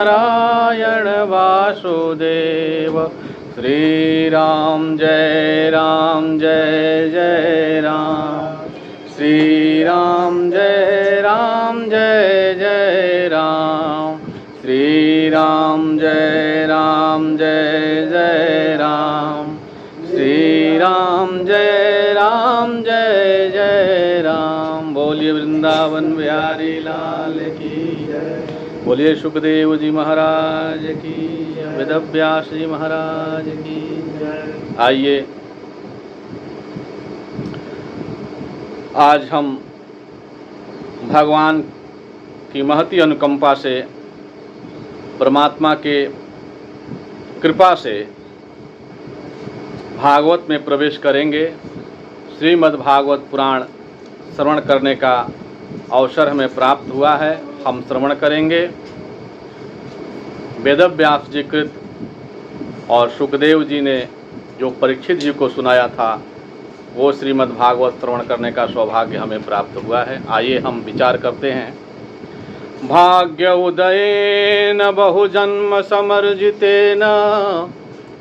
नारायण वासुदेव। श्री राम जय जय राम। श्री राम जय जय राम। श्री राम जय जय राम। श्री राम जय जय राम। बोलिए वृंदावन बिहारी लाल की जय। बोलिए सुखदेव जी महाराज की, वेदव्यास जी महाराज की जय। आइए आज हम भगवान की महती अनुकंपा से, परमात्मा के कृपा से भागवत में प्रवेश करेंगे। श्रीमद् भागवत पुराण श्रवण करने का अवसर हमें प्राप्त हुआ है। हम श्रवण करेंगे। वेदव्यास जी कृत और सुखदेव जी ने जो परीक्षित जी को सुनाया था, वो श्रीमद् भागवत श्रवण करने का सौभाग्य हमें प्राप्त हुआ है। आइए हम विचार करते हैं। भाग्य उदयेन बहुजन्म समर्जितेन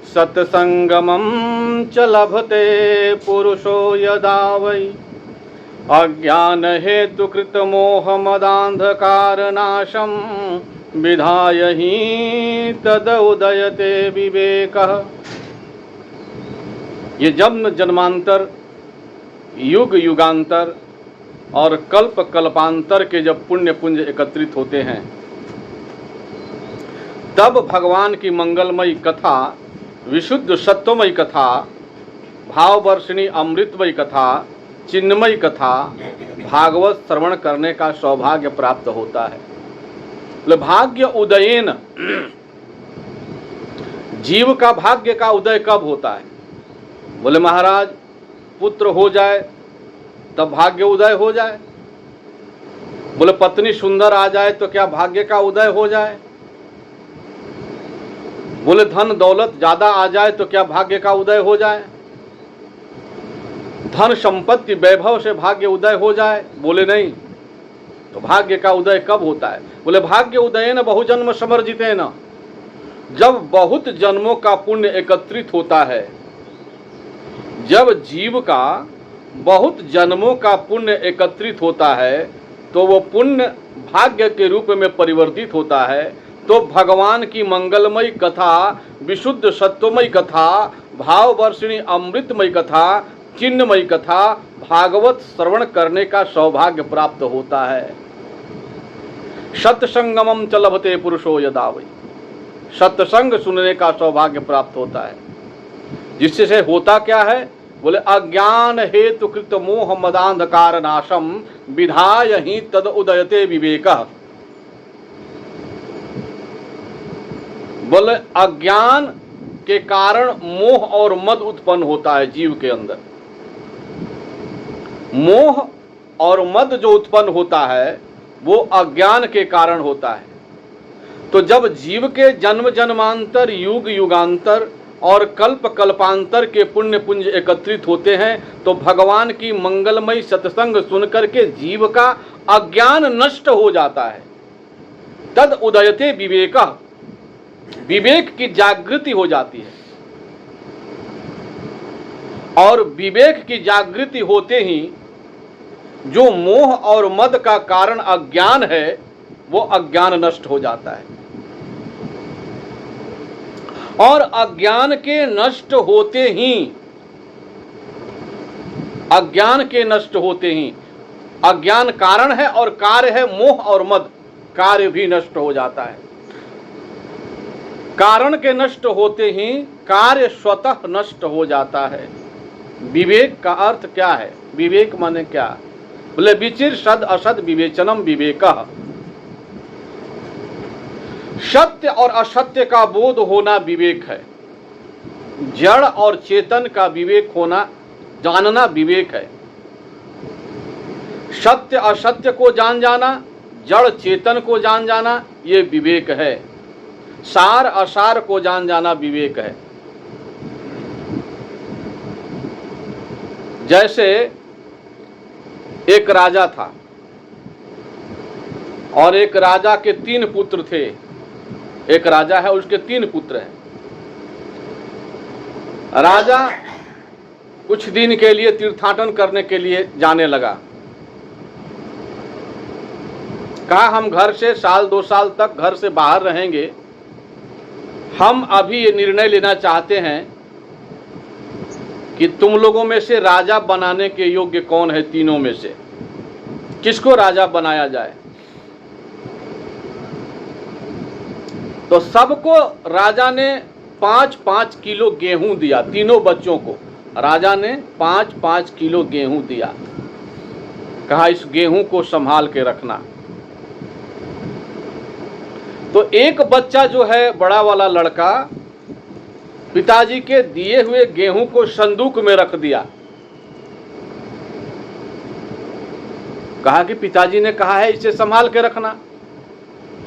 सत्संगमं च लभते पुरुषो यदा वै अज्ञान हेतु कृत मोह मदांधकार नाशम विधाय ही तद उदयते विवेकः। ये जन्म जन्मांतर, युग युगांतर और कल्प कल्पांतर के जब पुण्य पुंज एकत्रित होते हैं, तब भगवान की मंगलमयी कथा, विशुद्ध सत्वमयी कथा, भाववर्षिणी अमृतमयी कथा, चिन्मयी कथा, भागवत श्रवण करने का सौभाग्य प्राप्त होता है। भाग्य उदयेन, जीव का भाग्य का उदय कब होता है? बोले महाराज, पुत्र हो जाए तब भाग्य उदय हो जाए। बोले पत्नी सुंदर आ जाए तो क्या भाग्य का उदय हो जाए? बोले धन दौलत ज्यादा आ जाए तो क्या भाग्य का उदय हो जाए? धन संपत्ति वैभव से भाग्य उदय हो जाए? बोले नहीं। तो भाग्य का उदय कब होता है? बोले भाग्य उदयेन बहुजन्म समर्जितेन, जब बहुत जन्मों का पुण्य एकत्रित होता है। जब जीव का बहुत जन्मों का पुण्य एकत्रित होता है तो वो पुण्य भाग्य के रूप में परिवर्तित होता है। तो भगवान की मंगलमयी कथा, विशुद्ध सत्वमयी कथा, भाववर्षिणी अमृतमयी कथा, चिन्मयी कथा, भागवत श्रवण करने का सौभाग्य प्राप्त होता है। सत्संगमं च लभते पुरुषो यदा वै, सत्संग सुनने का सौभाग्य प्राप्त होता है। जिससे होता क्या है? बोले अज्ञान हेतु कृत मोह मदांधकार नाशम विधाय ही तद उदयते विवेकः। बोले अज्ञान के कारण मोह और मद उत्पन्न होता है जीव के अंदर। मोह और मद जो उत्पन्न होता है वो अज्ञान के कारण होता है। तो जब जीव के जन्म जन्मांतर, युग युगांतर और कल्प कल्पांतर के पुण्य पुंज एकत्रित होते हैं, तो भगवान की मंगलमयी सत्संग सुनकर के जीव का अज्ञान नष्ट हो जाता है। तद उदयते विवेकः, विवेक की जागृति हो जाती है। और विवेक की जागृति होते ही जो मोह और मद का कारण अज्ञान है, वो अज्ञान नष्ट हो जाता है। और अज्ञान के नष्ट होते ही, अज्ञान के नष्ट होते ही, अज्ञान कारण है और कार्य है मोह और मद, कार्य भी नष्ट हो जाता है। कारण के नष्ट होते ही कार्य स्वतः नष्ट हो जाता है। विवेक का अर्थ क्या है? विवेक माने क्या? बोले विचिर सद असद विवेचनम विवेकः। सत्य और असत्य का बोध होना विवेक है। जड़ और चेतन का विवेक होना, जानना विवेक है। सत्य असत्य को जान जाना, जड़ चेतन को जान जाना, ये विवेक है। सार असार को जान जाना विवेक है। जैसे एक राजा था और एक राजा के 3 पुत्र थे। एक राजा है, उसके 3 पुत्र हैं। राजा कुछ दिन के लिए तीर्थाटन करने के लिए जाने लगा। कहा हम घर से 1-2 साल तक घर से बाहर रहेंगे। हम अभी ये निर्णय लेना चाहते हैं कि तुम लोगों में से राजा बनाने के योग्य कौन है, तीनों में से किसको राजा बनाया जाए। तो सबको राजा ने 5-5 किलो गेहूं दिया, तीनों बच्चों को राजा ने 5-5 किलो गेहूं दिया। कहा इस गेहूं को संभाल के रखना। तो एक बच्चा जो है, बड़ा वाला लड़का, पिताजी के दिए हुए गेहूं को संदूक में रख दिया। कहा कि पिताजी ने कहा है इसे संभाल के रखना,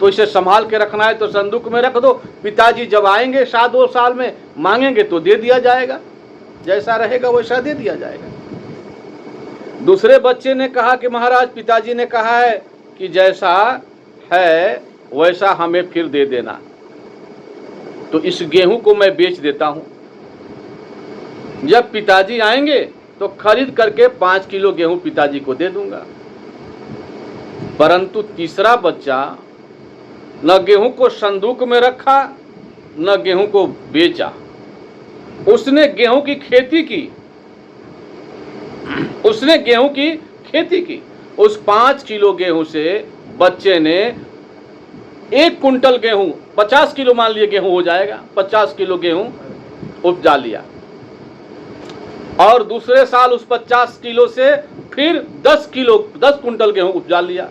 तो इसे संभाल के रखना है तो संदूक में रख दो। पिताजी जब आएंगे 7-2 साल में मांगेंगे तो दे दिया जाएगा, जैसा रहेगा वैसा दे दिया जाएगा। दूसरे बच्चे ने कहा कि महाराज पिताजी ने कहा है कि जैसा है वैसा हमें फिर दे देना, तो इस गेहूं को मैं बेच देता हूं। जब पिताजी आएंगे तो खरीद करके 5 किलो गेहूं पिताजी को दे दूंगा। परंतु तीसरा बच्चा न गेहूं को संदूक में रखा, न गेहूं को बेचा। उसने गेहूं की खेती की, उसने गेहूं की खेती की। उस 5 किलो गेहूं से बच्चे ने 1 कुंटल गेहूं, 50 किलो मान लिए गेहूं हो जाएगा, 50 किलो गेहूं उपजा लिया। और दूसरे साल उस 50 किलो से फिर 10 कुंटल गेहूं उपजा लिया।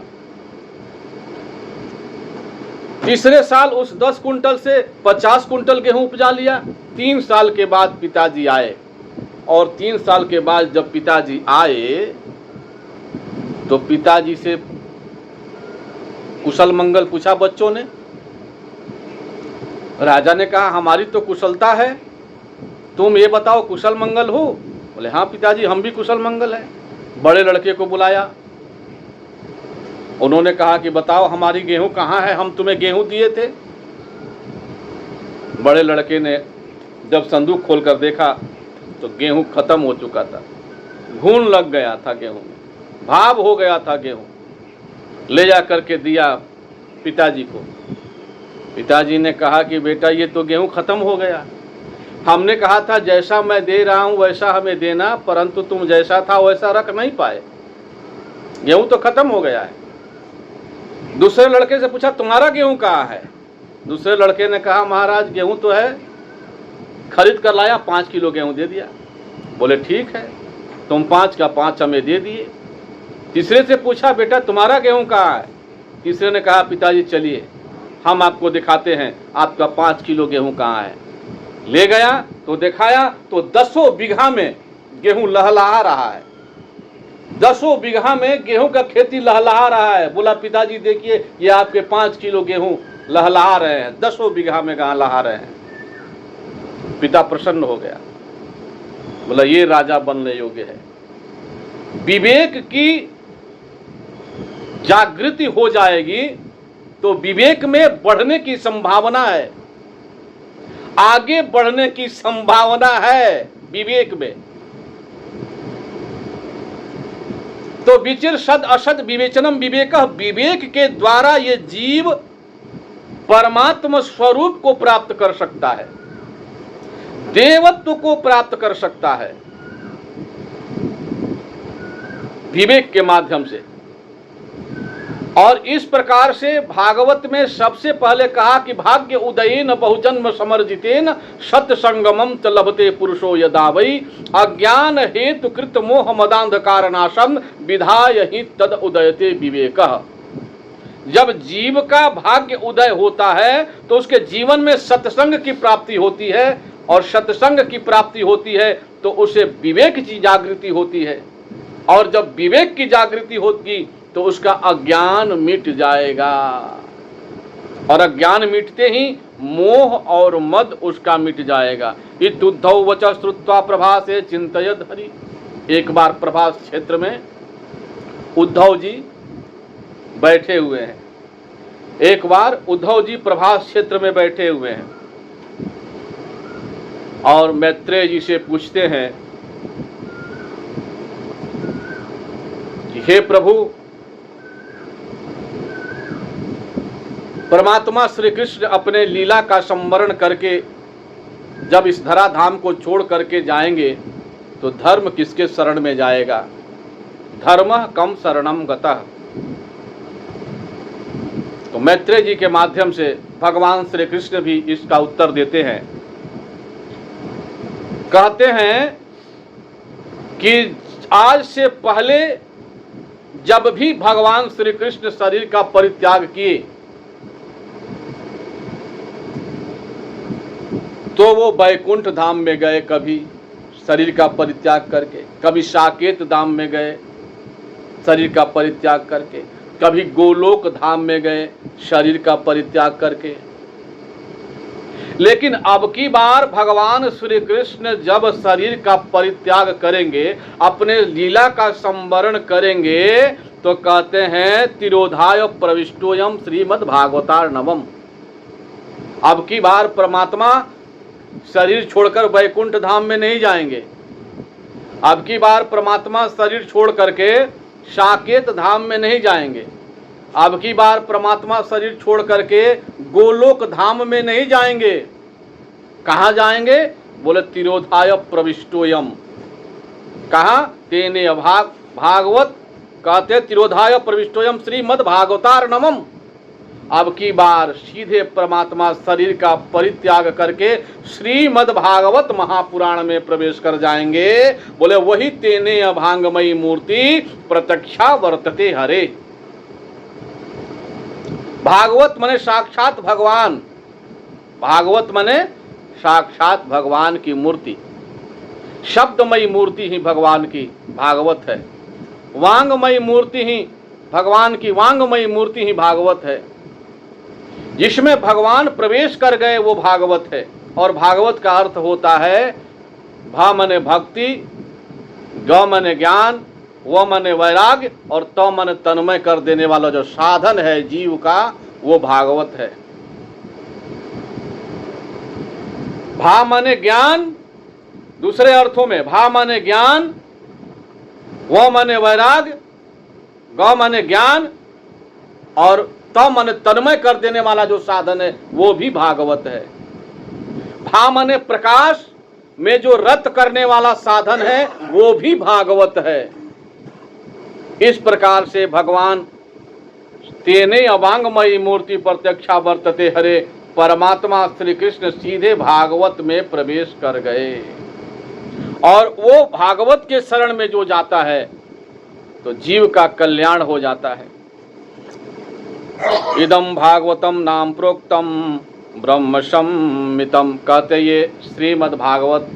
तीसरे साल उस 10 कुंटल से 50 कुंटल गेहूं उपजा लिया। 3 साल के बाद पिताजी आए, और 3 साल के बाद जब पिताजी आए तो पिताजी से कुशल मंगल पूछा बच्चों ने। राजा ने कहा हमारी तो कुशलता है, तुम ये बताओ कुशल मंगल हो। बोले हाँ पिताजी हम भी कुशल मंगल है। बड़े लड़के को बुलाया, उन्होंने कहा कि बताओ हमारी गेहूं कहाँ है, हम तुम्हें गेहूं दिए थे। बड़े लड़के ने जब संदूक खोलकर देखा तो गेहूं खत्म हो चुका था, घून लग गया था गेहूं में, भाव हो गया था गेहूं। ले जा करके दिया पिताजी को। पिताजी ने कहा कि बेटा ये तो गेहूं खत्म हो गया, हमने कहा था जैसा मैं दे रहा हूं वैसा हमें देना, परंतु तुम जैसा था वैसा रख नहीं पाए, गेहूं तो खत्म हो गया है। दूसरे लड़के से पूछा तुम्हारा गेहूं कहाँ है। दूसरे लड़के ने कहा महाराज गेहूं तो है, खरीद कर लाया, 5 किलो गेहूं दे दिया। बोले ठीक है, तुम 5 का 5 हमें दे दिए। तीसरे से पूछा बेटा तुम्हारा गेहूं कहाँ है। तीसरे ने कहा पिताजी चलिए हम आपको दिखाते हैं आपका 5 किलो गेहूं कहाँ है। ले गया तो दिखाया तो 10 बीघा में गेहूं लहलहा रहा है, 10 बीघा में गेहूं का खेती लहलहा रहा है। बोला पिताजी देखिए ये आपके 5 किलो गेहूं लहलहा रहे हैं, 10 बीघा में गां लहा रहे हैं। पिता प्रसन्न हो गया, बोला ये राजा बनने योग्य है। विवेक की जागृति हो जाएगी तो विवेक में बढ़ने की संभावना है, आगे बढ़ने की संभावना है विवेक में। तो विचिर सद असद विवेचनम विवेक, विवेक के द्वारा ये जीव परमात्मा स्वरूप को प्राप्त कर सकता है, देवत्व को प्राप्त कर सकता है विवेक के माध्यम से। और इस प्रकार से भागवत में सबसे पहले कहा कि भाग्य उदयेन बहुजन्म समर्जितेन सत्संगमम च लभते पुरुषो यदा वै अज्ञान हेतु कृत मोह मदांधकार नाशम विधाय ही तद उदयते विवेकः। जब जीव का भाग्य उदय होता है तो उसके जीवन में सत्संग की प्राप्ति होती है, और सत्संग की प्राप्ति होती है तो उसे विवेक की जागृति होती है, और जब विवेक की जागृति होगी तो उसका अज्ञान मिट जाएगा, और अज्ञान मिटते ही मोह और मद उसका मिट जाएगा। इत्युद्धौ वचः श्रुत्वा प्रभासे चिंतयद हरि। एक बार प्रभास क्षेत्र में उद्धव जी बैठे हुए हैं, एक बार उद्धव जी प्रभास क्षेत्र में बैठे हुए हैं और मैत्रेय जी से पूछते हैं कि हे प्रभु, परमात्मा श्री कृष्ण अपने लीला का संवरण करके जब इस धरा धाम को छोड़ करके जाएंगे तो धर्म किसके शरण में जाएगा? धर्मः कम शरणम गतः। तो मैत्रेय जी के माध्यम से भगवान श्री कृष्ण भी इसका उत्तर देते हैं। कहते हैं कि आज से पहले जब भी भगवान श्री कृष्ण शरीर का परित्याग किए तो वो बैकुंठ धाम में गए, कभी शरीर का परित्याग करके, कभी साकेत धाम में गए शरीर का परित्याग करके, कभी गोलोक धाम में गए शरीर का परित्याग करके। लेकिन अब की बार भगवान श्री कृष्ण जब शरीर का परित्याग करेंगे, अपने लीला का संवरण करेंगे, तो कहते हैं तिरोधाय प्रविष्टोयम श्रीमद् भागवतार्णवम। अब की बार परमात्मा शरीर छोड़कर वैकुंठ धाम में नहीं जाएंगे। अब की बार परमात्मा शरीर छोड़ करके साकेत धाम में नहीं जाएंगे। अब की बार परमात्मा शरीर छोड़ करके गोलोक धाम में नहीं जाएंगे। कहाँ जाएंगे? बोले तिरोधाय प्रविष्टोयम। कहाँ? तेने भागवत कहते तिरोधाय प्रविष्टोयम श्रीमद् भागवतार्णवम। अब की बार सीधे परमात्मा शरीर का परित्याग करके श्रीमद् भागवत महापुराण में प्रवेश कर जाएंगे। बोले वही तेने अभांगमयी मूर्ति प्रत्यक्षा वर्तते हरे। भागवत माने साक्षात भगवान, भागवत माने साक्षात भगवान की मूर्ति, शब्दमयी मूर्ति ही भगवान की भागवत है। वांगमयी मूर्ति ही भगवान की, वांगमयी मूर्ति ही भागवत है। जिसमें भगवान प्रवेश कर गए वो भागवत है। और भागवत का अर्थ होता है भा मने भक्ति, ग मने ज्ञान, वो मने वैराग्य और त मने तन्मय कर देने वाला जो साधन है जीव का, वो भागवत है। भा मने ज्ञान, दूसरे अर्थों में भा मने ज्ञान, वो मने वैराग्य, ग मने ज्ञान और त मने तन्मय कर देने वाला जो साधन है वो भी भागवत है। भा मने प्रकाश में जो रत करने वाला साधन है वो भी भागवत है। इस प्रकार से भगवान तेने अवांगमयी मूर्ति प्रत्यक्षा वर्तते हरे, परमात्मा श्री कृष्ण सीधे भागवत में प्रवेश कर गए। और वो भागवत के शरण में जो जाता है तो जीव का कल्याण हो जाता है। इदम भागवतम नाम प्रोक्तम ब्रह्म सम्मितम, कहते ये श्रीमद् भागवत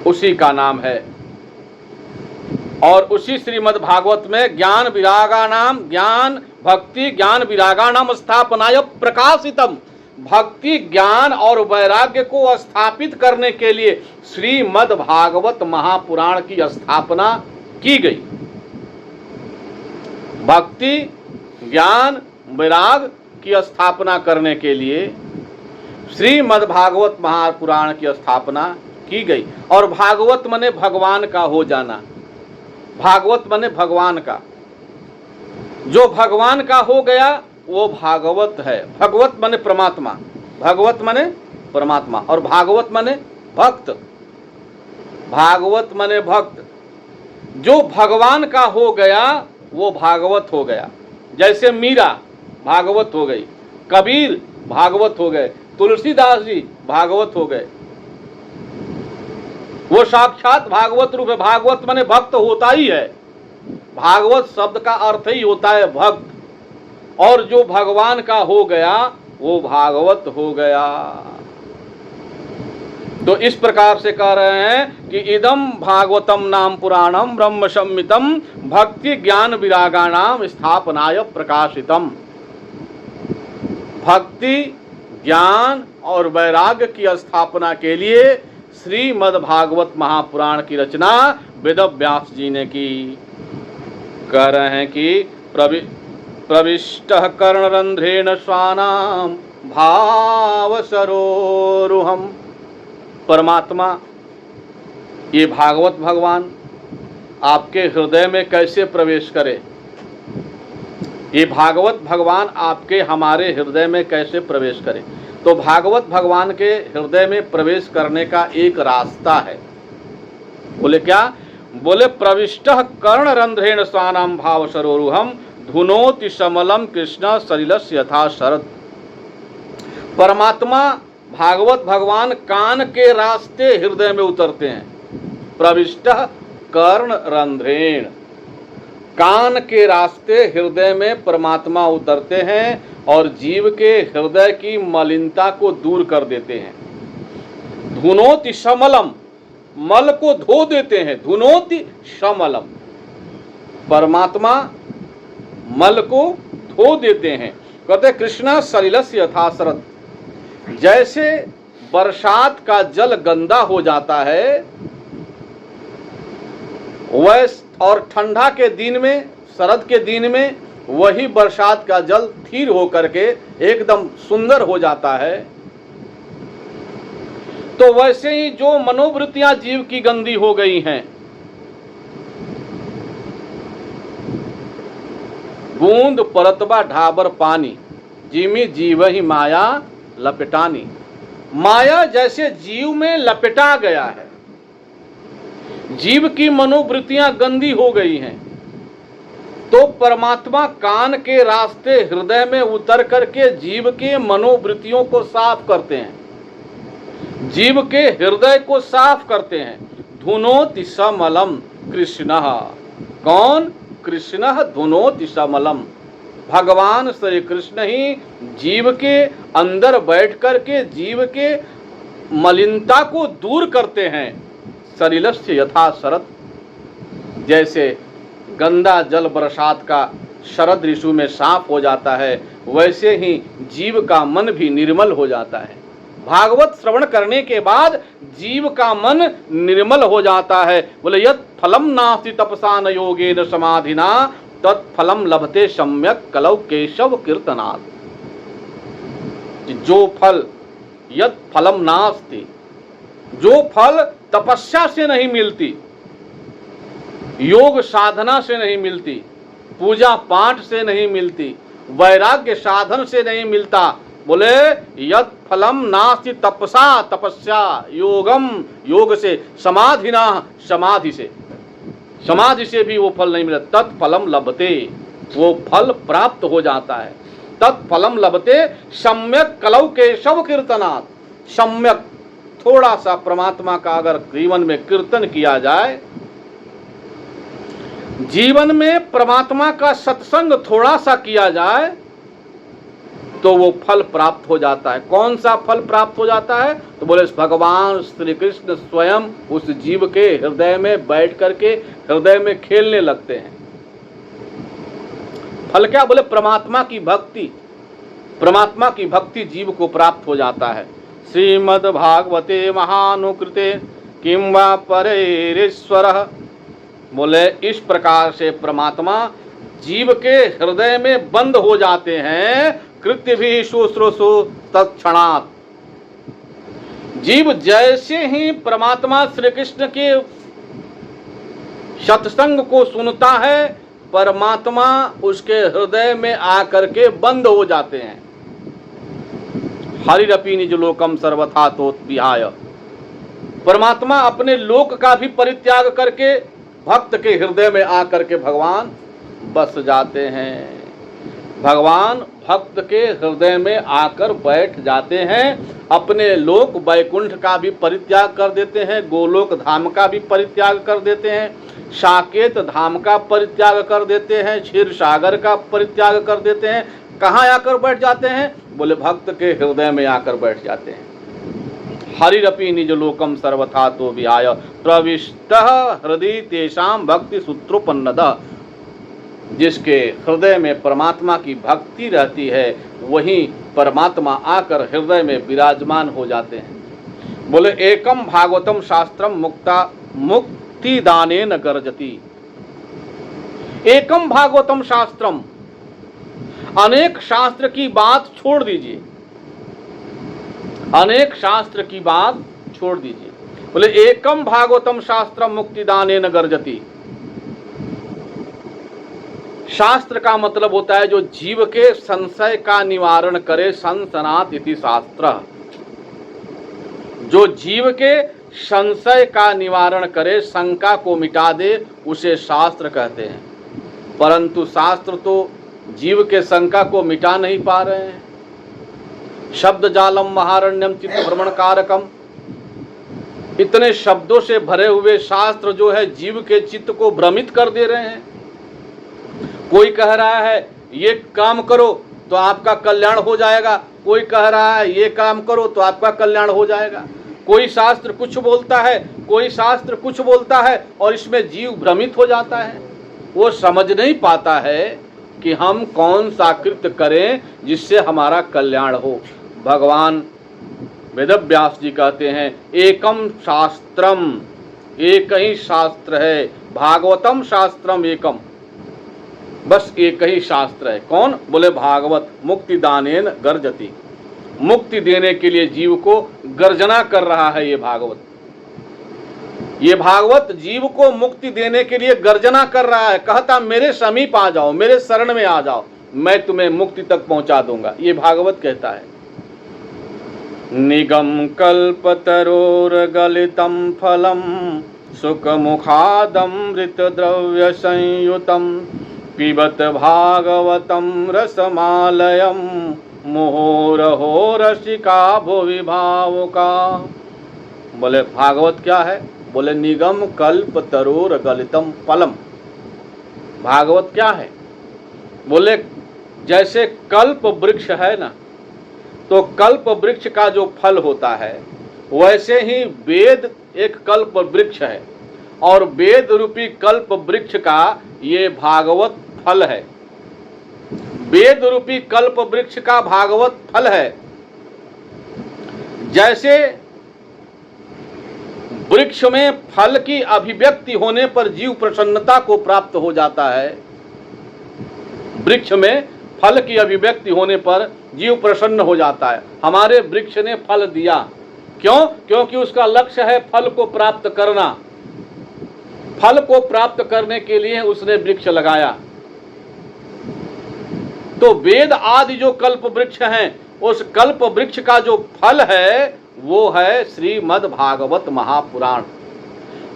उसी का नाम है। और उसी श्रीमद् भागवत में ज्ञान विरागा नाम, ज्ञान भक्ति ज्ञान विरागा नाम स्थापनाय प्रकाशितम, भक्ति ज्ञान और वैराग्य को स्थापित करने के लिए श्रीमद् भागवत महापुराण की स्थापना की गई। भक्ति ज्ञान वैराग की स्थापना करने के लिए श्रीमद् भागवत महापुराण की स्थापना की गई। और भागवत माने भगवान का हो जाना, भागवत माने भगवान का, जो भगवान का हो गया वो भागवत है। भगवत माने परमात्मा, भगवत माने परमात्मा और भागवत माने भक्त, भागवत माने भक्त। जो भगवान का हो गया वो भागवत हो गया। जैसे मीरा भागवत हो गई, कबीर भागवत हो गए, तुलसीदास जी भागवत हो गए, वो साक्षात भागवत रूप है। भागवत माने भक्त होता ही है। भागवत शब्द का अर्थ ही होता है भक्त। और जो भगवान का हो गया वो भागवत हो गया। तो इस प्रकार से कह रहे हैं कि इदम भागवतम नाम पुराणम ब्रह्म सम्मितम भक्ति ज्ञान विरागाणाम स्थापनाय प्रकाशितम। भक्ति ज्ञान और वैराग्य की स्थापना के लिए श्रीमद् भागवत महापुराण की रचना वेद व्यास जी ने की। कह रहे हैं कि प्रविष्टः कर्णरंध्रेण स्वानां भावसरोरुहम्। परमात्मा ये भागवत भगवान आपके हृदय में कैसे प्रवेश करे? ये भागवत भगवान आपके हमारे हृदय में कैसे प्रवेश करे? तो भागवत भगवान के हृदय में प्रवेश करने का एक रास्ता है। बोले क्या? बोले प्रविष्टः कर्णरंध्रेण स्वानां भावसरोरुहम् धुनोति समलम कृष्ण सलिलस्य यथा शरद। परमात्मा भागवत भगवान कान के रास्ते हृदय में उतरते हैं। प्रविष्टः कर्णरंध्रेण, कान के रास्ते हृदय में परमात्मा उतरते हैं और जीव के हृदय की मलिनता को दूर कर देते हैं। धुनोति समलम, मल को धो देते हैं। धुनोति समलम, परमात्मा मल को धो देते हैं। कहते कृष्णा सलिलस्य यथा शरद, जैसे बरसात का जल गंदा हो जाता है वैसे, और ठंडा के दिन में, शरद के दिन में वही बरसात का जल स्थिर होकर के एकदम सुंदर हो जाता है, तो वैसे ही जो मनोवृत्तियां जीव की गंदी हो गई हैं, बूंद परतबा ढाबर पानी, जिमी जीव ही माया लपेटानी। माया जैसे जीव में लपेटा गया है, जीव की मनोवृत्तियां गंदी हो गई हैं, तो परमात्मा कान के रास्ते हृदय में उतर करके जीव के मनोवृत्तियों को साफ करते हैं, जीव के हृदय को साफ करते हैं। धुनोति समलम कृष्णः, कौन? कृष्णः धुनोति समलम, भगवान श्री कृष्ण ही जीव के अंदर बैठ करके जीव के मलिनता को दूर करते हैं। सलिलस्य यथा शरद, जैसे गंदा जल बरसात का शरद ऋतु में साफ हो जाता है, वैसे ही जीव का मन भी निर्मल हो जाता है। भागवत श्रवण करने के बाद जीव का मन निर्मल हो जाता है। बोले यत् फलम नास्ति तपसा न योगेन समाधिना तत्फलम लभते सम्यक कलौ केशव कीर्तनात्। जो फल, यत् फलम नास्ति, जो फल तपस्या से नहीं मिलती, योग साधना से नहीं मिलती, पूजा पाठ से नहीं मिलती, वैराग्य साधन से नहीं मिलता। बोले यत् फलम नास्ति तपसा, तपस्या, योगम, योग से, समाधिना, समाधि से, समाधि से भी वो फल नहीं मिलता। तत्फलम लभते, वो फल प्राप्त हो जाता है। तत्फलम लभते सम्यक कलौ केशव कीर्तनात्। सम्यक, थोड़ा सा परमात्मा का अगर जीवन में कीर्तन किया जाए, जीवन में परमात्मा का सत्संग थोड़ा सा किया जाए, तो वो फल प्राप्त हो जाता है। कौन सा फल प्राप्त हो जाता है? तो बोले भगवान श्री कृष्ण स्वयं उस जीव के हृदय में बैठ करके हृदय में खेलने लगते हैं। फल क्या? बोले परमात्मा की भक्ति, परमात्मा की भक्ति जीव को प्राप्त हो जाता है। श्रीमद् भागवते महानुकृते किं वा परेरीश्वरः। बोले इस प्रकार से परमात्मा जीव के हृदय में बंद हो जाते हैं। कृत्य भी शुश्रूषु तत्क्षणात्। जीव जैसे ही परमात्मा श्री कृष्ण के सत्संग को सुनता है, परमात्मा उसके हृदय में आकर के बंद हो जाते हैं। हरिरपि निज लोकम सर्वथा तोत विहाय। परमात्मा अपने लोक का भी परित्याग करके भक्त के हृदय में आकर के भगवान बस जाते हैं। भगवान भक्त के हृदय में आकर बैठ जाते हैं। अपने लोक वैकुंठ का भी परित्याग कर देते हैं, गोलोक धाम का भी परित्याग कर देते हैं, साकेत धाम का परित्याग कर देते हैं, क्षीर सागर का परित्याग कर देते हैं। कहाँ आकर बैठ जाते हैं? बोले भक्त के हृदय में आकर बैठ जाते हैं। हरिरपि निज लोकम सर्वथा तो विहाय प्रविष्टः हृदय तेषां भक्ति सूत्रोपन्नदः। जिसके हृदय में परमात्मा की भक्ति रहती है, वही परमात्मा आकर हृदय में विराजमान हो जाते हैं। बोले एकम भागवतम शास्त्रम मुक्ति दानेन गर्जति। एकम भागवतम शास्त्रम, अनेक शास्त्र की बात छोड़ दीजिए, अनेक शास्त्र की बात छोड़ दीजिए। बोले एकम भागवतम शास्त्रम मुक्तिदानेन गर्जति। शास्त्र का मतलब होता है जो जीव के संशय का निवारण करे, संसनात इति शास्त्र। जो जीव के संशय का निवारण करे, शंका को मिटा दे, उसे शास्त्र कहते हैं। परंतु शास्त्र तो जीव के शंका को मिटा नहीं पा रहे हैं। शब्द जालम महारण्यम चित्त भ्रमण कारकम, इतने शब्दों से भरे हुए शास्त्र जो है जीव के चित्त को भ्रमित कर दे रहे हैं। कोई कह रहा है ये काम करो तो आपका कल्याण हो जाएगा, कोई कह रहा है ये काम करो तो आपका कल्याण हो जाएगा। कोई शास्त्र कुछ बोलता है, कोई शास्त्र कुछ बोलता है, और इसमें जीव भ्रमित हो जाता है। वो समझ नहीं पाता है कि हम कौन सा कृत्य करें जिससे हमारा कल्याण हो। भगवान वेदव्यास जी कहते हैं एकम शास्त्रम, एक ही शास्त्र है, भागवतम शास्त्रम एकम, बस एक ही शास्त्र है। कौन? बोले भागवत। मुक्तिदानेन गर्जति, मुक्ति देने के लिए जीव को गर्जना कर रहा है ये भागवत। ये भागवत जीव को मुक्ति देने के लिए गर्जना कर रहा है, कहता मेरे समीप आ जाओ, मेरे शरण में आ जाओ, मैं तुम्हें मुक्ति तक पहुंचा दूंगा। ये भागवत कहता है। निगम कल्पतरोर गलितम फलम सुख मुखादमृत द्रव्य संयुतम पिबत भागवतम रसमालयम मुहुरहो रसिका भुवि भावुका। बोले भागवत क्या है? बोले निगम कल्प तरोर गलितम फलम। भागवत क्या है? बोले जैसे कल्प वृक्ष है ना, तो कल्प वृक्ष का जो फल होता है वैसे ही वेद एक कल्प वृक्ष है, और वेद रूपी कल्प वृक्ष का ये भागवत फल है। वेद रूपी कल्प वृक्ष का भागवत फल है। जैसे वृक्ष में फल की अभिव्यक्ति होने पर जीव प्रसन्नता को प्राप्त हो जाता है, वृक्ष में फल की अभिव्यक्ति होने पर जीव प्रसन्न हो जाता है। हमारे वृक्ष ने फल दिया, क्यों? क्योंकि उसका लक्ष्य है फल को प्राप्त करना। फल को प्राप्त करने के लिए उसने वृक्ष लगाया। तो वेद आदि जो कल्प वृक्ष हैं, उस कल्प वृक्ष का जो फल है वो है श्रीमद् भागवत महापुराण।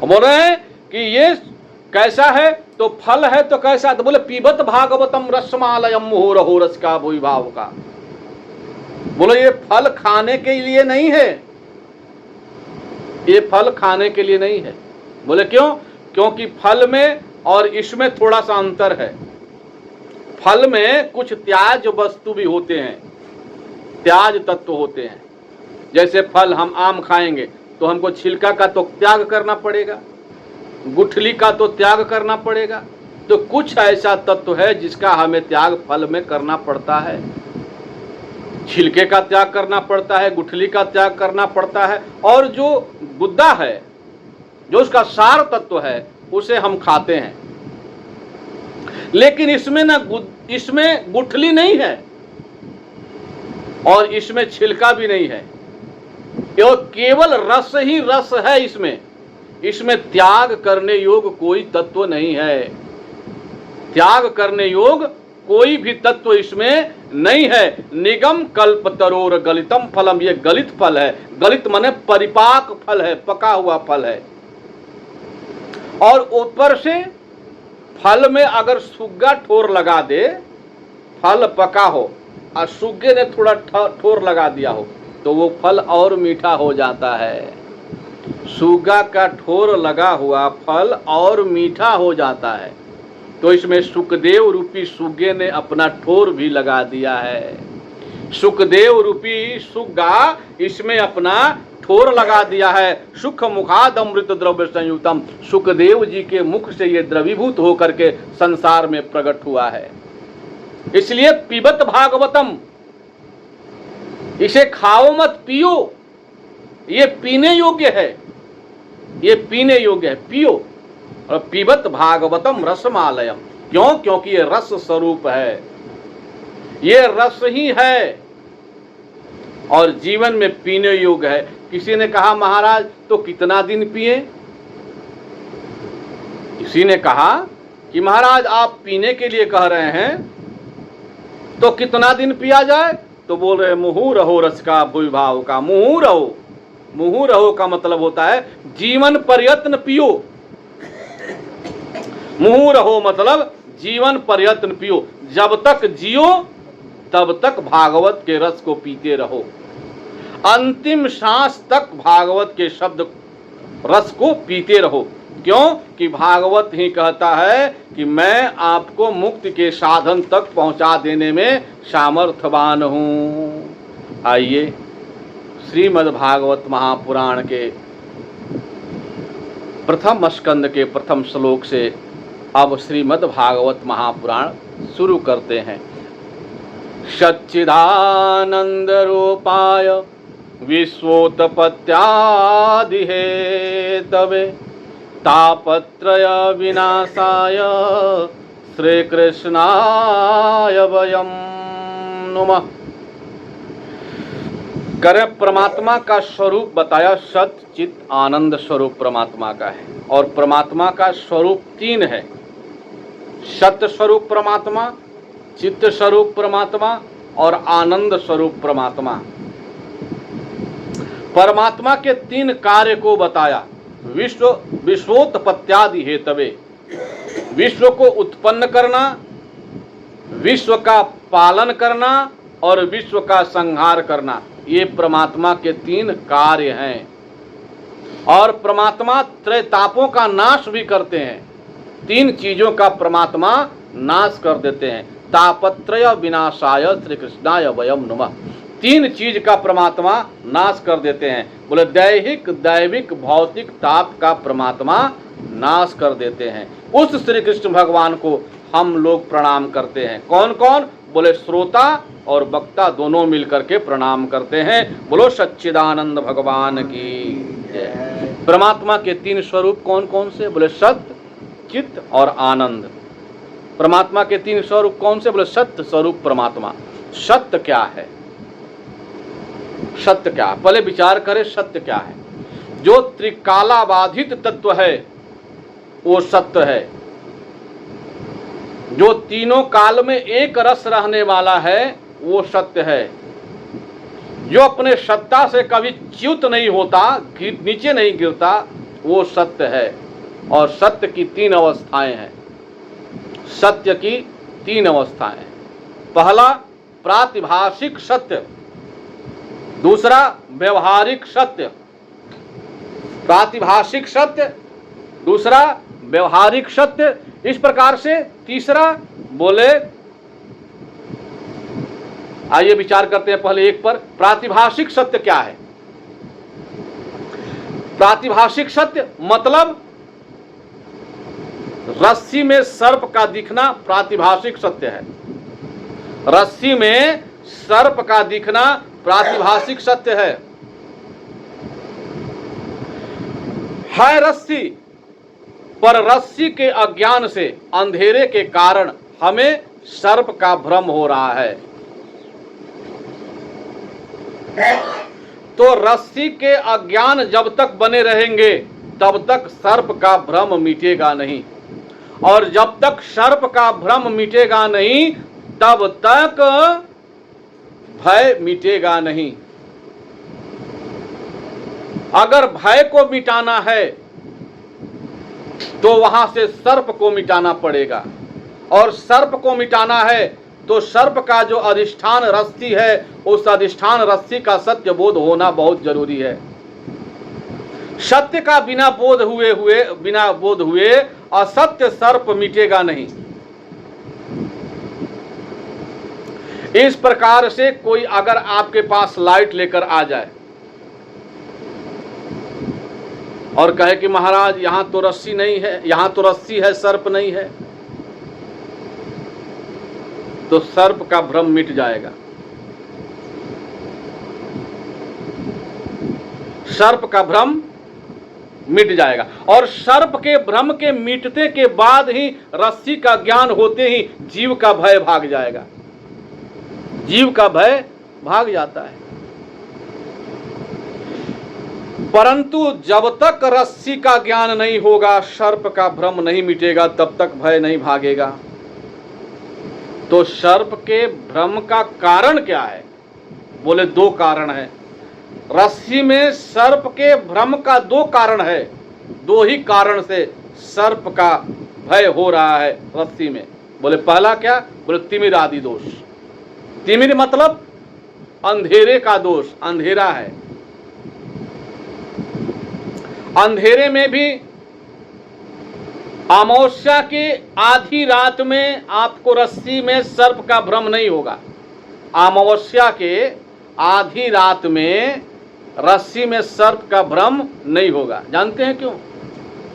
बोल रहे हैं कि ये कैसा है? तो फल है तो कैसा? तो बोले पीबत भागवतम रसमालयम मुहुरहो रसिका भुवि भावुका। बोले ये फल खाने के लिए नहीं है, ये फल खाने के लिए नहीं है। बोले क्यों? क्योंकि फल में और इसमें थोड़ा सा अंतर है। फल में कुछ त्याज वस्तु भी होते हैं, त्याज तत्व होते हैं। जैसे फल हम आम खाएंगे तो हमको छिलका का तो त्याग करना पड़ेगा, गुठली का तो त्याग करना पड़ेगा। तो कुछ ऐसा तत्व है जिसका हमें त्याग फल में करना पड़ता है। छिलके का त्याग करना पड़ता है, गुठली का त्याग करना पड़ता है, और जो गुद्दा है, जो उसका सार तत्व है, उसे हम खाते हैं। लेकिन इसमें इसमें गुठली नहीं है और इसमें छिलका भी नहीं है, केवल रस ही रस है। इसमें त्याग करने योग कोई तत्व नहीं है। त्याग करने योग कोई भी तत्व इसमें नहीं है। निगम कल्प तरोर गलितम फलम, ये गलित फल है। गलित माने परिपाक फल है, पका हुआ फल है। और ऊपर से फल में अगर सुग्गा ठोर लगा दे, फल पका हो और सुग्गे ने थोड़ा ठोर लगा दिया हो, तो वो फल और मीठा हो जाता है। सुग्गा का ठोर लगा हुआ फल और मीठा हो जाता है। तो इसमें सुखदेव रूपी सुग्गे ने अपना ठोर भी लगा दिया है। सुखदेव रूपी सुग्गा इसमें अपना ठोर लगा दिया है। सुख मुखाद अमृत द्रव्य संयुतम, सुखदेव जी के मुख से ये द्रवीभूत होकर के संसार में प्रकट हुआ है। इसलिए पिबत भागवतम, इसे खाओ मत, पियो। ये पीने योग्य है, ये पीने योग्य है, पियो। और पिबत भागवतम रसमालयम, क्यों? क्योंकि ये रस स्वरूप है। ये रस ही है और जीवन में पीने योग्य है। किसी ने कहा महाराज तो कितना दिन पिए? किसी ने कहा कि महाराज आप पीने के लिए कह रहे हैं तो कितना दिन पिया जाए? तो बोल रहे मुहू रहो रस का विभाव का। मुहू रहो का मतलब होता है जीवन पर्यंत पियो। मुहू रहो मतलब जीवन पर्यंत पियो, जब तक जियो तब तक भागवत के रस को पीते रहो, अंतिम सांस तक भागवत के शब्द रस को पीते रहो। क्यों कि भागवत ही कहता है कि मैं आपको मुक्ति के साधन तक पहुंचा देने में सामर्थ्यवान हूं। आइए श्रीमद् भागवत महापुराण के प्रथम स्कंद के प्रथम श्लोक से अब श्रीमद् भागवत महापुराण शुरू करते हैं। सच्चिदानंद रूपाय विश्वोत्पत्त्यादि हेतवे तापत्रय विनाशाय श्री कृष्णाय वयं नुमः। करें परमात्मा का स्वरूप बताया, सत चित आनंद स्वरूप परमात्मा का है और परमात्मा का स्वरूप तीन है। सत्य स्वरूप परमात्मा, चित्त स्वरूप परमात्मा और आनंद स्वरूप परमात्मा। परमात्मा के तीन कार्य को बताया। विश्वोत्पत्त्यादि हेतवे, विश्व को उत्पन्न करना, विश्व का पालन करना और विश्व का संहार करना, ये परमात्मा के तीन कार्य हैं। और परमात्मा त्रैतापों का नाश भी करते हैं। तीन चीजों का परमात्मा नाश कर देते हैं। तापत्रय विनाशाय श्री कृष्णाय वयं नुमः। तीन चीज का परमात्मा नाश कर देते हैं। बोले दैहिक दैविक भौतिक ताप का परमात्मा नाश कर देते हैं। उस श्री कृष्ण भगवान को हम लोग प्रणाम करते हैं। कौन कौन? बोले श्रोता और वक्ता दोनों मिलकर के प्रणाम करते हैं। बोलो सच्चिदानंद भगवान की जय। परमात्मा के तीन स्वरूप कौन कौन से? बोले सत्य चित्त और आनंद। परमात्मा के तीन स्वरूप कौन से? बोले सत्य स्वरूप परमात्मा। सत्य क्या है? सत्य क्या है? पहले विचार करें सत्य क्या है। जो त्रिकालाबाधित तत्व है वो सत्य है। जो तीनों काल में एक रस रहने वाला है वो सत्य है। जो अपने सत्ता से कभी च्युत नहीं होता, नीचे नहीं गिरता, वो सत्य है। और सत्य की तीन अवस्थाएं हैं। सत्य की तीन अवस्थाएं। पहला प्रातिभाषिक सत्य, दूसरा व्यवहारिक सत्य। प्रातिभाषिक सत्य, दूसरा व्यवहारिक सत्य, इस प्रकार से तीसरा बोले। आइए विचार करते हैं पहले एक पर। प्रातिभाषिक सत्य क्या है? प्रातिभाषिक सत्य मतलब रस्सी में सर्प का दिखना प्रातिभाषिक सत्य है। रस्सी में सर्प का दिखना प्रातिभाषिक सत्य है रस्सी, पर रस्सी के अज्ञान से, अंधेरे के कारण हमें सर्प का भ्रम हो रहा है। तो रस्सी के अज्ञान जब तक बने रहेंगे तब तक सर्प का भ्रम मिटेगा नहीं, और जब तक सर्प का भ्रम मिटेगा नहीं तब तक भय मिटेगा नहीं। अगर भय को मिटाना है तो वहां से सर्प को मिटाना पड़ेगा, और सर्प को मिटाना है तो सर्प का जो अधिष्ठान रस्सी है उस अधिष्ठान रस्सी का सत्य बोध होना बहुत जरूरी है। सत्य का बिना बोध हुए असत्य सर्प मिटेगा नहीं। इस प्रकार से कोई अगर आपके पास लाइट लेकर आ जाए और कहे कि महाराज यहां तो रस्सी नहीं है, यहां तो रस्सी है सर्प नहीं है, तो सर्प का भ्रम मिट जाएगा। सर्प का भ्रम मिट जाएगा, और सर्प के भ्रम के मिटने के बाद ही रस्सी का ज्ञान होते ही जीव का भय भाग जाएगा। जीव का भय भाग जाता है। परंतु जब तक रस्सी का ज्ञान नहीं होगा, सर्प का भ्रम नहीं मिटेगा, तब तक भय नहीं भागेगा। तो सर्प के भ्रम का कारण क्या है? बोले दो कारण है। रस्सी में सर्प के भ्रम का दो कारण है। दो ही कारण से सर्प का भय हो रहा है रस्सी में। बोले पहला क्या? बोले तिमिर आदि दोष। तिमिर मतलब अंधेरे का दोष, अंधेरा है। अंधेरे में भी अमावस्या की आधी रात में आपको रस्सी में सर्प का भ्रम नहीं होगा। अमावस्या के आधी रात में रस्सी में सर्प का भ्रम नहीं होगा। जानते हैं क्यों?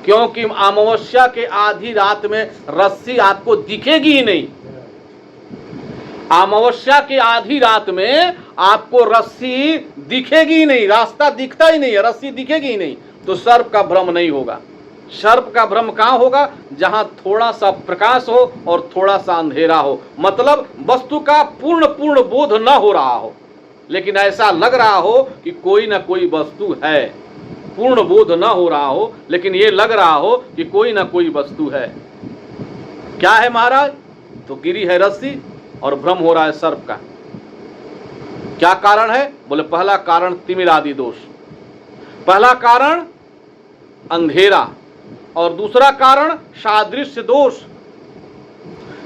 क्योंकि अमावस्या के आधी रात में रस्सी आपको दिखेगी ही नहीं। अमावस्या के आधी रात में आपको रस्सी दिखेगी ही नहीं, रास्ता दिखता ही नहीं है, रस्सी दिखेगी ही नहीं, तो सर्प का भ्रम नहीं होगा। सर्प का भ्रम कहाँ होगा? जहां थोड़ा सा प्रकाश हो और थोड़ा सा अंधेरा हो, मतलब वस्तु का पूर्ण बोध न हो रहा हो, लेकिन ऐसा लग रहा हो कि कोई ना कोई वस्तु है। पूर्ण बोध न हो रहा हो, लेकिन ये लग रहा हो कि कोई ना कोई वस्तु है। क्या है महाराज? तो गिरी है रस्सी और भ्रम हो रहा है सर्प का। क्या कारण है? बोले पहला कारण तिमिर आदि दोष, पहला कारण अंधेरा, और दूसरा कारण सादृश्य दोष।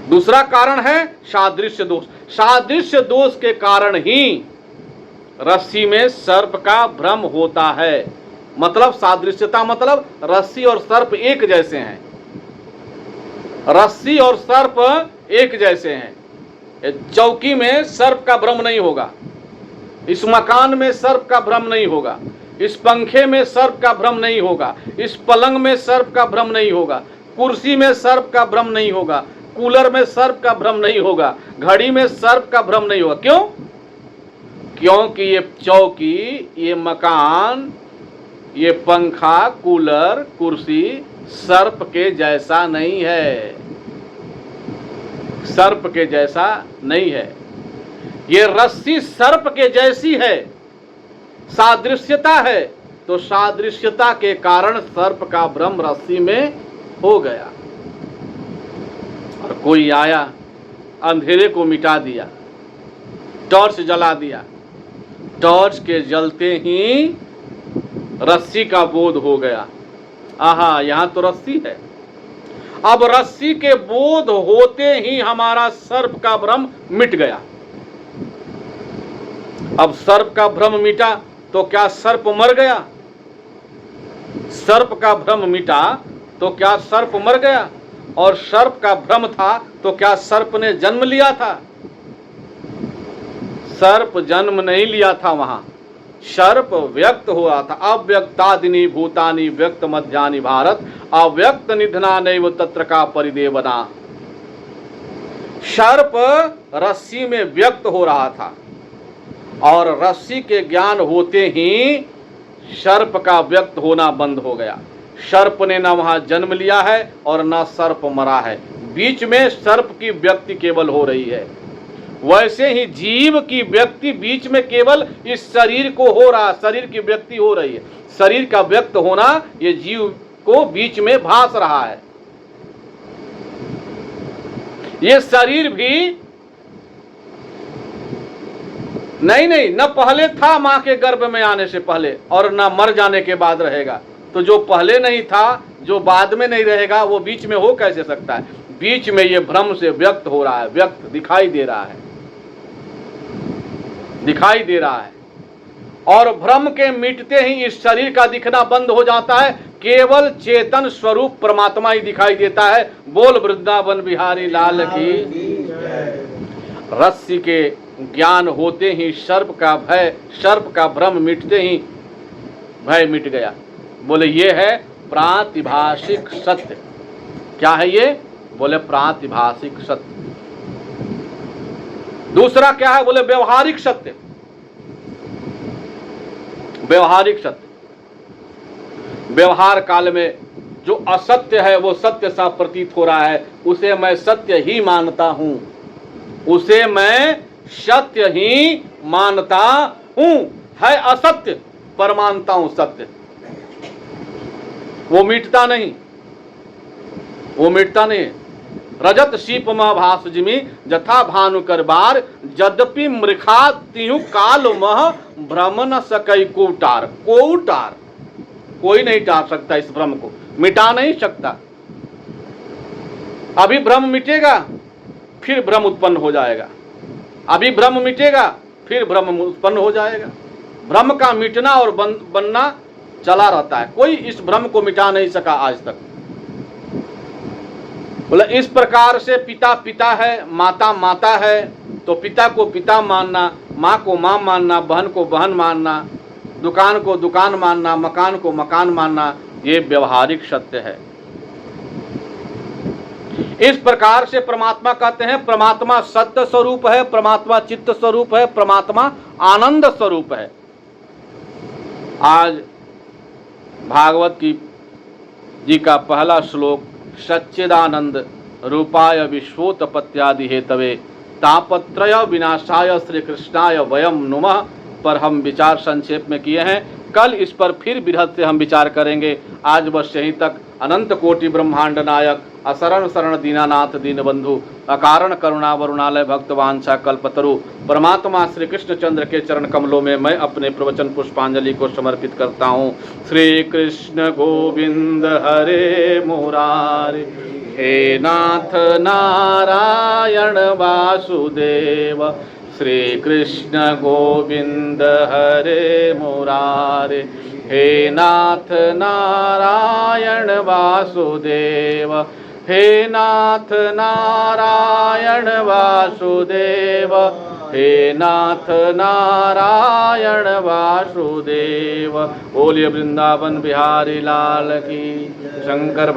दूसरा कारण है सादृश्य दोष। सादृश्य दोष के कारण ही रस्सी में सर्प का भ्रम होता है। मतलब सादृश्यता मतलब रस्सी और सर्प एक जैसे हैं। रस्सी और सर्प एक जैसे हैं। चौकी में सर्प का भ्रम नहीं होगा, इस मकान में सर्प का भ्रम नहीं होगा, इस पंखे में सर्प का भ्रम नहीं होगा, इस पलंग में सर्प का भ्रम नहीं होगा, कुर्सी में सर्प का भ्रम नहीं होगा, कूलर में सर्प का भ्रम नहीं होगा, घड़ी में सर्प का भ्रम नहीं होगा। क्यों? क्योंकि ये चौकी, ये मकान, ये पंखा, कूलर, कुर्सी सर्प के जैसा नहीं है। सर्प के जैसा नहीं है। ये रस्सी सर्प के जैसी है, सादृश्यता है, तो सादृश्यता के कारण सर्प का भ्रम रस्सी में हो गया। और कोई आया, अंधेरे को मिटा दिया, टॉर्च जला दिया, टॉर्च के जलते ही रस्सी का बोध हो गया। आहा, यहां तो रस्सी है। अब रस्सी के बोध होते ही हमारा सर्प का भ्रम मिट गया। अब सर्प का भ्रम मिटा तो क्या सर्प मर गया? सर्प का भ्रम मिटा तो क्या सर्प मर गया? और सर्प का भ्रम था तो क्या सर्प ने जन्म लिया था? सर्प जन्म नहीं लिया था। वहां सर्प व्यक्त हो रहा था। अव्यक्तादिनी भूतानि व्यक्त मध्यानि भारत, अव्यक्त निधना नैव तत्र का परिदेवना। सर्प रस्सी में व्यक्त हो रहा था, और रस्सी के ज्ञान होते ही सर्प का व्यक्त होना बंद हो गया। सर्प ने न वहां जन्म लिया है और न सर्प मरा है, बीच में सर्प की व्यक्ति केवल हो रही है। वैसे ही जीव की व्यक्ति बीच में केवल इस शरीर को हो रहा, शरीर की व्यक्ति हो रही है। शरीर का व्यक्त होना ये जीव को बीच में भास रहा है। ये शरीर भी नहीं, न पहले था मां के गर्भ में आने से पहले, और न मर जाने के बाद रहेगा। तो जो पहले नहीं था, जो बाद में नहीं रहेगा, वो बीच में हो कैसे सकता है? बीच में ये भ्रम से व्यक्त हो रहा है, व्यक्त दिखाई दे रहा है, दिखाई दे रहा है। और भ्रम के मिटते ही इस शरीर का दिखना बंद हो जाता है, केवल चेतन स्वरूप परमात्मा ही दिखाई देता है। बोल वृंदावन बिहारी लाल की। रस्सी के ज्ञान होते ही सर्प का भय, सर्प का भ्रम मिटते ही भय मिट गया। बोले ये है प्रातिभाषिक सत्य। क्या है ये? बोले प्रातिभाषिक सत्य। दूसरा क्या है? बोले व्यवहारिक सत्य। व्यवहारिक सत्य, व्यवहार काल में जो असत्य है वो सत्य सा प्रतीत हो रहा है, उसे मैं सत्य ही मानता हूं, उसे मैं सत्य ही मानता हूं, है असत्य पर मानता हूं सत्य। वो मिटता नहीं, वो मिटता नहीं। रजत शीप मह भास जिमि जथा भानु कर बार, यद्यपि मृखा तिहु काल मह भ्रम न सकई को टार। को टार, कोई नहीं टार सकता इस भ्रम को, मिटा नहीं सकता। अभी भ्रम मिटेगा फिर भ्रम उत्पन्न हो जाएगा, अभी भ्रम मिटेगा फिर भ्रम उत्पन्न हो जाएगा। भ्रम का मिटना और बनना चला रहता है, कोई इस भ्रम को मिटा नहीं सका आज तक। बोले इस प्रकार से पिता पिता है, माता माता है, तो पिता को पिता मानना, माँ को माँ मानना, बहन को बहन मानना, दुकान को दुकान मानना, मकान को मकान मानना, ये व्यवहारिक सत्य है। इस प्रकार से परमात्मा कहते हैं, परमात्मा सत्य स्वरूप है, परमात्मा चित्त स्वरूप है, परमात्मा आनंद स्वरूप है। आज भागवत की जी का पहला श्लोक, सच्चिदानंद रूपाय विश्वोत्पत्त्यादि हेतवे तापत्रय विनाशाय श्री कृष्णाय वयम नुमः पर हम विचार संक्षेप में किए हैं। कल इस पर फिर बृहद से हम विचार करेंगे। आज बस यहीं तक। अनंत कोटि ब्रह्मांड नायक असरण शरण दीनानाथ दीनबंधु अकारण करुणा वरुणालय भक्तवांछा कल्पतरु परमात्मा श्री कृष्ण चंद्र के चरण कमलों में मैं अपने प्रवचन पुष्पांजलि को समर्पित करता हूँ। श्री कृष्ण गोविंद हरे मुरारे, हे नाथ नारायण वासुदेव। श्री कृष्ण गोविंद हरे मुरारे, हे नाथ नारायण वासुदेव। हे नाथ नारायण वासुदेव, हे नाथ नारायण वासुदेव। बोलिए वृंदावन बिहारी लाल की। शंकर